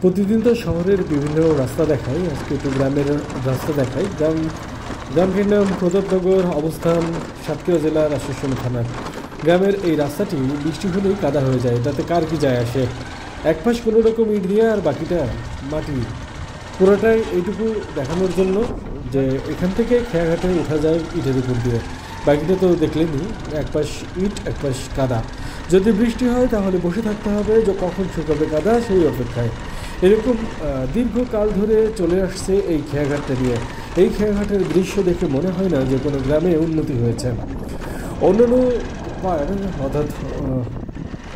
প্রতিদিন তো শহরের বিভিন্ন রাস্তা দেখাই, আজকে একটু গ্রামের রাস্তা দেখাই। গ্রামটির নাম প্রতাপনগর, অবস্থান সাতক্ষীরা জেলার আশুগঞ্জ থানার। গ্রামের এই রাস্তাটি বৃষ্টি হলেই কাদা হয়ে যায়, তাতে কার কি যায় আসে। এক পাশ কোনো রকম ইট দিয়ে আর বাকিটা মাটি। পুরোটাই এইটুকু দেখানোর জন্য যে এখান থেকে খেয়াঘাটে ওঠা যায় ইটের উপর দিয়ে, বাকিটা তো দেখলেনি। এক পাশ ইট, এক পাশ কাদা। যদি বৃষ্টি হয় তাহলে বসে থাকতে হবে যে কখন শুকাবে কাদা, সেই অপেক্ষায়। এরকম দীর্ঘকাল ধরে চলে আসছে এই খেয়াঘাটটা দিয়ে। এই খেয়াঘাটের দৃশ্য দেখে মনে হয় না যে কোনো গ্রামে উন্নতি হয়েছে। অন্যান্য পার অর্থাৎ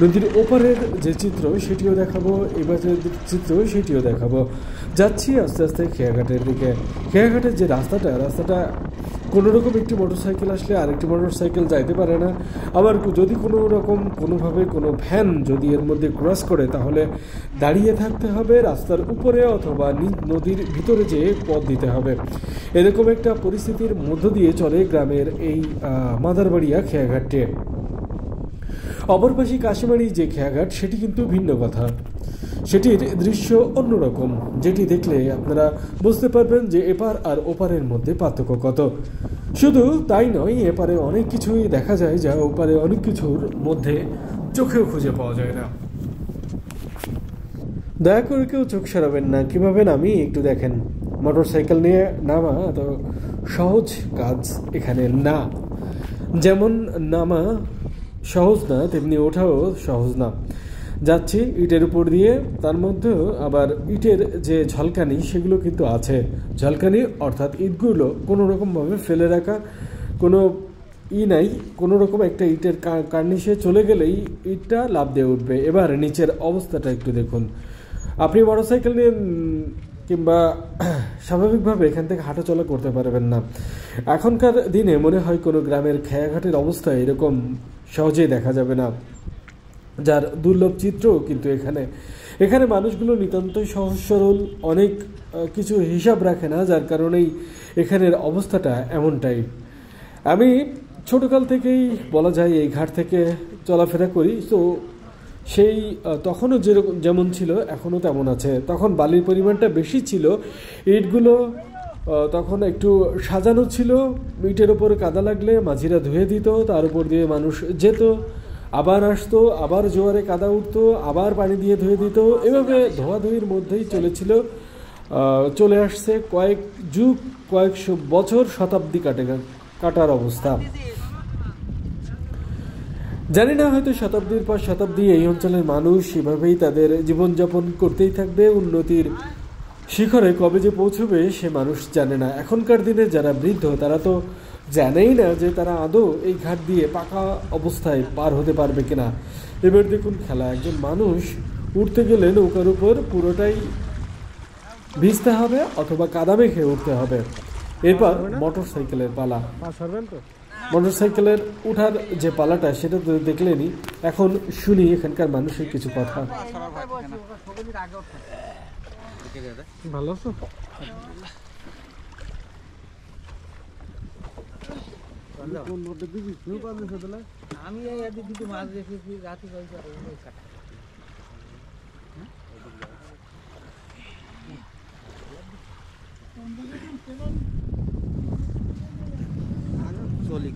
নদীর ওপারের যে চিত্র সেটিও দেখাবো, এবারের চিত্র সেটিও দেখাবো। যাচ্ছি আস্তে আস্তে খেয়াঘাটের দিকে। খেয়াঘাটের যে রাস্তাটা কোনোরকম একটি মোটরসাইকেল আসলে আরেকটি মোটরসাইকেল যাইতে পারে না। আবার যদি কোনো রকম কোনোভাবে কোনো ভ্যান যদি এর মধ্যে ক্রস করে তাহলে দাঁড়িয়ে থাকতে হবে রাস্তার উপরে, অথবা নদীর ভিতরে যেয়ে পথ দিতে হবে। এরকম একটা পরিস্থিতির মধ্য দিয়ে চলে গ্রামের এই মাদারবাড়িয়া খেয়াঘাটটি। অপরপাশে কাশিমারি যে খেয়াঘাট সেটি কিন্তু ভিন্ন কথা, সেটির দৃশ্য অন্যরকম, যেটি দেখলে আপনারা বুঝতে পারবেন যে এপার আর ওপারের মধ্যে পার্থক্য কত। শুধু তাই নয়, এপারে অনেক কিছুই দেখা যায় যা ওপারে অনেক কিছুর মধ্যে চোখেও খুঁজে পাওয়া যায় না। দয়া করে কেউ চোখ সরাবেন না। কীভাবে নামি একটু দেখেন। মোটরসাইকেল নিয়ে নামা তো সহজ কাজ এখানে না। যেমন নামা সহজ না, তেমনি ওঠাও সহজ না। যাচ্ছি ইটের উপর দিয়ে, তার মধ্যেও আবার ইটের যে ঝলকানি সেগুলো কিন্তু আছে। ঝলকানি অর্থাৎ ইটগুলো কোনো রকমভাবে ফেলে রাখা কোনো নাই, কোনো রকম একটা ইটের কার্নিশে চলে গেলেই ইটটা লাফ দিয়ে উঠবে। এবার নিচের অবস্থাটা একটু দেখুন। আপনি মোটরসাইকেল নিয়ে কিংবা স্বাভাবিকভাবে এখান থেকে হাঁটাচলা করতে পারবেন না। এখনকার দিনে মনে হয় কোনো গ্রামের খেয়াঘাটের অবস্থা এরকম সহজেই দেখা যাবে না, যার দুর্লভ চিত্র কিন্তু এখানে মানুষগুলো নিতান্তই সহজ সরল, অনেক কিছু হিসাব রাখে না, যার কারণেই এখানের অবস্থাটা এমনটাই। আমি ছোটকাল থেকেই বলা যায় এই ঘাট থেকে চলাফেরা করি, তো সেই তখনও যেমন ছিল এখনও তেমন আছে। তখন বালির পরিমাণটা বেশি ছিল, ইটগুলো তখন একটু সাজানো ছিল। ইটের ওপরে কাদা লাগলে মাঝিরা ধুয়ে দিত, তার উপর দিয়ে মানুষ যেত, আবার আসতো, আবার জোয়ারে কাদা উঠতো, আবার পানি দিয়ে ধুয়ে দিত। এভাবে ধোয়াধুয়ির মধ্যেই চলে আসছে কয়েক যুগ, কয়েকশো বছর, শতাব্দী কাটার অবস্থা। জানি না, হয়তো শতাব্দীর পর শতাব্দী এই অঞ্চলের মানুষ এভাবেই তাদের জীবনযাপন করতেই থাকবে। উন্নতির শিখরে কবে যে পৌঁছবে সে মানুষ জানে না। এখনকার দিনে যারা বৃদ্ধ তারা তো জানেই না যে তারা আদৌ এই ঘাট দিয়ে পাকা অবস্থায় পার হতে পারবে কিনা। এবার দেখুন খেলা, একজন মানুষ উঠতে গেলে নৌকার উপর পুরোটাই ভিজতে হবে অথবা কাদা মেখে উঠতে হবে। এরপর মোটরসাইকেলের পালা। মোটরসাইকেলের উঠার যে পালাটা সেটা তো দেখলেনি। এখন শুনি এখানকার মানুষের কিছু কথা। ভালো আছো? আমি মাছ রেখেছি রাতে চলি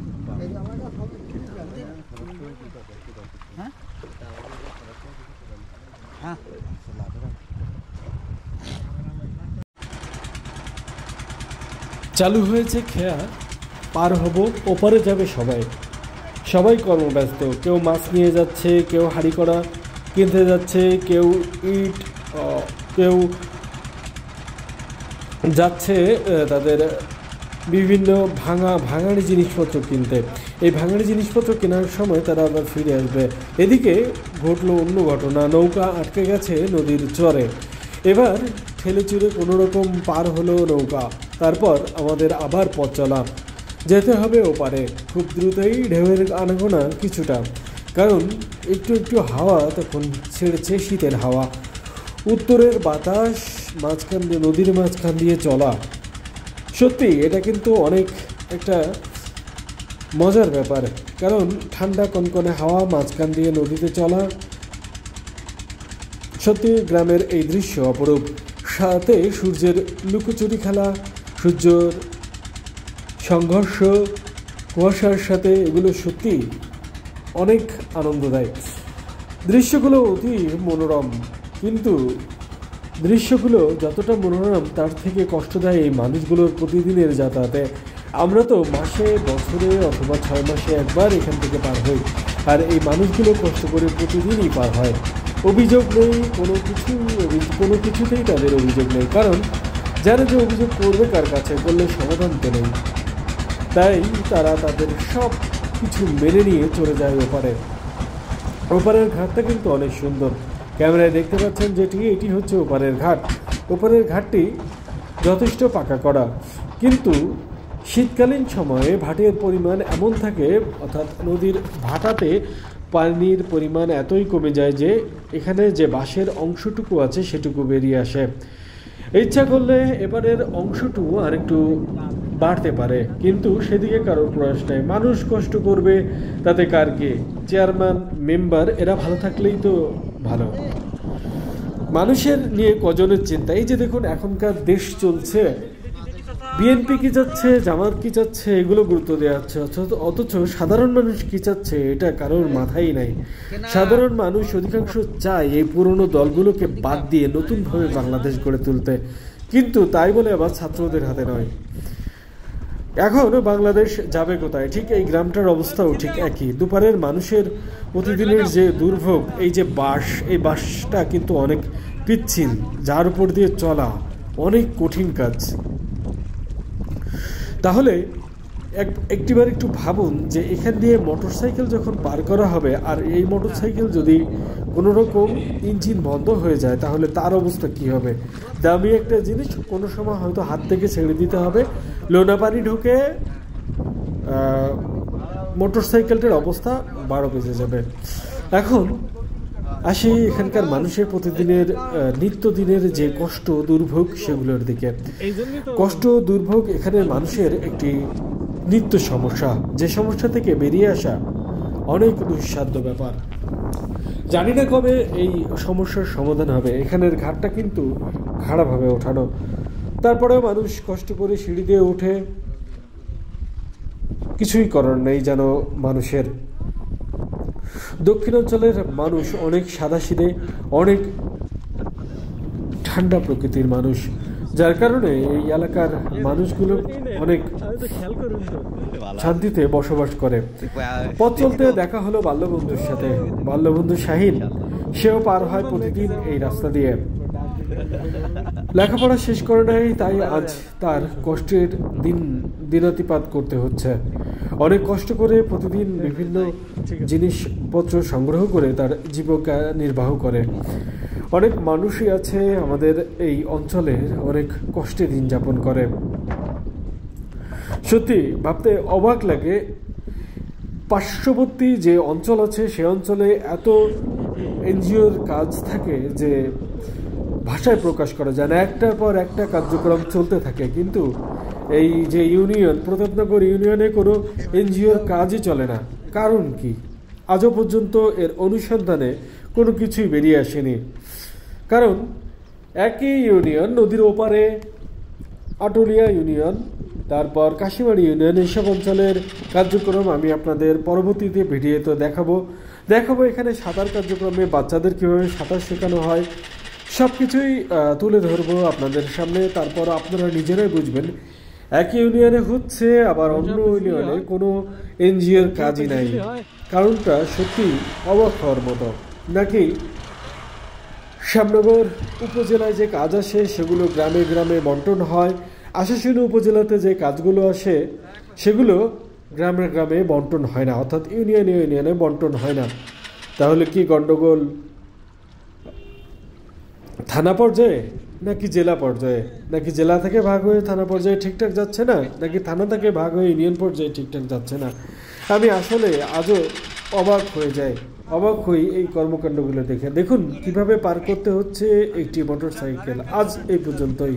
চালু হয়েছে খেয়া, পার হব, ওপারে যাবে সবাই কর্মব্যস্ত। কেউ মাছ নিয়ে যাচ্ছে, কেউ হাঁড়ি কড়া কিনতে যাচ্ছে, কেউ ইট, কেউ যাচ্ছে তাদের বিভিন্ন ভাঙাড়ি জিনিসপত্র কিনতে। এই ভাঙাড়ি জিনিসপত্র কেনার সময় তারা আবার ফিরে আসবে। এদিকে ঘটলো অন্য ঘটনা, নৌকা আটকে গেছে নদীর চরে। এবার ঠেলে চুরে কোনোরকম পার হলো নৌকা, তারপর আমাদের আবার পথ চলা, যেতে হবে ওপারে। খুব দ্রুতই ঢেউয়ের আনাগোনা কিছুটা, কারণ একটু একটু হাওয়া তখন ছেড়েছে, শীতের হাওয়া। উত্তরের বাতাস নদীর মাঝখান দিয়ে চলা, সত্যি এটা কিন্তু অনেক একটা মজার ব্যাপার। কারণ ঠান্ডা কনকনে হাওয়া, মাঝখান দিয়ে নদীতে চলা, সত্যি গ্রামের এই দৃশ্য অপরূপ, সাথে সূর্যের লুকোচুরি খেলা, সূর্যের সংঘর্ষ কুয়াশার সাথে, এগুলো সত্যি অনেক আনন্দ দেয়। দৃশ্যগুলো অতি মনোরম, কিন্তু দৃশ্যগুলো যতটা মনোরম তার থেকে কষ্ট দেয় এই মানুষগুলোর প্রতিদিনের যাতায়াতে। আমরা তো মাসে, বছরে অথবা 6 মাসে একবার এখান থেকে পার হই, আর এই মানুষগুলো কষ্ট করে প্রতিদিনই পার হয়। অভিযোগ নেই কোনো কিছুতেই তাদের অভিযোগ নেই, কারণ জানে যে অভিযোগ করবে কার কাছে, করলে সমাধান তো নেই। তাই তারা তাদের সব কিছু মেনে নিয়ে চলে যায় ওপারে। ওপারের ঘাটটা কিন্তু অনেক সুন্দর, ক্যামেরায় দেখতে পাচ্ছেন যেটি, এটি হচ্ছে ওপারের ঘাট। ওপারের ঘাটটি যথেষ্ট পাকা করা, কিন্তু শীতকালীন সময়ে ভাটের পরিমাণ এমন থাকে, অর্থাৎ নদীর ভাটাতে পানির পরিমাণ এতই কমে যায় যে এখানে যে বাঁশের অংশটুকু আছে সেটুকু বেরিয়ে আসে। ইচ্ছা করলে এবারের অংশটুকু আর একটু বাড়তে পারে, কিন্তু সেদিকে কারোর প্রয়াস নেই। মানুষ কষ্ট করবে তাতে কার কে, চেয়ারম্যান, মেম্বার এরা ভালো থাকলেই তো ভালো। মানুষের নিয়ে কজনের চিন্তা। এই যে দেখুন এখনকার দেশ চলছে, বিএনপি কি চাচ্ছে, জামাত কি চাচ্ছে, এগুলো গুরুত্ব দেওয়া হচ্ছে, অথচ সাধারণ মানুষ কি চাচ্ছে এটা কারোর মাথায় নাই। সাধারণ মানুষ অধিকাংশ চায় এই পুরনো দলগুলোকে বাদ দিয়ে নতুনভাবে বাংলাদেশ গড়ে তুলতে, কিন্তু তাই বলে আবার ছাত্রদের হাতে নয়। এখন বাংলাদেশ যাবে কোথায়? ঠিক এই গ্রামটার অবস্থাও ঠিক একই। দুপারের মানুষের প্রতিদিনের যে দুর্ভোগ, এই যে বাস, এই বাসটা কিন্তু অনেক পিচ্ছিল, যার উপর দিয়ে চলা অনেক কঠিন কাজ। তাহলে একটিবার একটু ভাবুন যে এখান দিয়ে মোটরসাইকেল যখন পার করা হবে, আর এই মোটরসাইকেল যদি কোনো রকম ইঞ্জিন বন্ধ হয়ে যায় তাহলে তার অবস্থা কি হবে? দামি একটা জিনিস কোনো সময় হয়তো হাত থেকে ছেড়ে দিতে হবে, লোনা পানি ঢুকে মোটরসাইকেলটার অবস্থা 12 বেজে যাবে। এখন আসি এখানকার মানুষের প্রতিদিনের নিত্যদিনের যে কষ্ট দুর্ভোগ সেগুলোর দিকে। কষ্ট দুর্ভোগ এখানের মানুষের একটি নিত্য সমস্যা, যে সমস্যা থেকে বেরিয়ে আসা অনেক দুঃসাধ্য ব্যাপার। জানি না কবে এই সমস্যার সমাধান হবে। এখানের ঘাটটা কিন্তু খাড়াভাবে ওঠানো, তারপরেও মানুষ কষ্ট করে সিঁড়ি দিয়ে উঠে, কিছুই করার নেই যেন মানুষের। দক্ষিণাঞ্চলের মানুষ অনেক সাদাসিধে, অনেক ঠান্ডা প্রকৃতির মানুষ, যার কারণে এই এলাকার মানুষগুলো অনেক শান্তিতে বসবাস করে। পথ চলতে দেখা হলো বাল্যবন্ধুর সাথে, বাল্যবন্ধু শাহিন, সেও পার হয় প্রতিদিন এই রাস্তা দিয়ে। লেখাপড়া শেষ করে নাই, তাই আজ তার কষ্টের দিনাতিপাত করতে হচ্ছে। অনেক কষ্ট করে প্রতিদিন বিভিন্ন জিনিসপত্র সংগ্রহ করে তার জীবিকা নির্বাহ করে। অনেক মানুষই আছে আমাদের এই অঞ্চলে অনেক কষ্টে দিন যাপন করে। সত্যি ভাবতে অবাক লাগে, পার্শ্ববর্তী যে অঞ্চল আছে সে অঞ্চলে এত এনজিওর কাজ থাকে যে ভাষায় প্রকাশ করা যায় না, একটার পর একটা কার্যক্রম চলতে থাকে, কিন্তু এই যে ইউনিয়ন, প্রতাপনগর ইউনিয়নে কোনো এনজিওর কাজই চলে না। কারণ কি? আজও পর্যন্ত এর অনুসন্ধানে কোনো কিছুই বেরিয়ে আসেনি। কারণ একই ইউনিয়ন, নদীর ওপারে আটলিয়া ইউনিয়ন, তারপর কাশিমারি ইউনিয়ন, এইসব অঞ্চলের কার্যক্রম আমি আপনাদের পরবর্তীতে ভিডিওতে দেখাবো। এখানে সাঁতার কার্যক্রমে বাচ্চাদের কীভাবে সাঁতার শেখানো হয় সব কিছুই তুলে ধরবো আপনাদের সামনে। তারপর আপনারা নিজেরাই বুঝবেন একই ইউনিয়নে হচ্ছে, আবার অন্য ইউনিয়নে কোনো এনজিওর কাজই নাই। কারণটা সত্যি অবাক হওয়ার মতো। নাকি শ্যামনগর উপজেলায় যে কাজ আসে সেগুলো গ্রামে গ্রামে বন্টন হয়, আশাশুনি উপজেলাতে যে কাজগুলো আসে সেগুলো গ্রামে গ্রামে বন্টন হয় না, অর্থাৎ ইউনিয়নে ইউনিয়নে বন্টন হয় না। তাহলে কি গন্ডগোল থানা পর্যায়ে নাকি জেলা পর্যায়ে? নাকি জেলা থেকে ভাগ হয়ে থানা পর্যায়ে ঠিকঠাক যাচ্ছে না, নাকি থানা থেকে ভাগ হয়ে ইউনিয়ন পর্যায়ে ঠিকঠাক যাচ্ছে না? আমি আসলে আজও অবাক হই এই কর্মকাণ্ডগুলো দেখে। দেখুন কিভাবে পার করতে হচ্ছে একটি মোটরসাইকেল। আজ এই পর্যন্তই।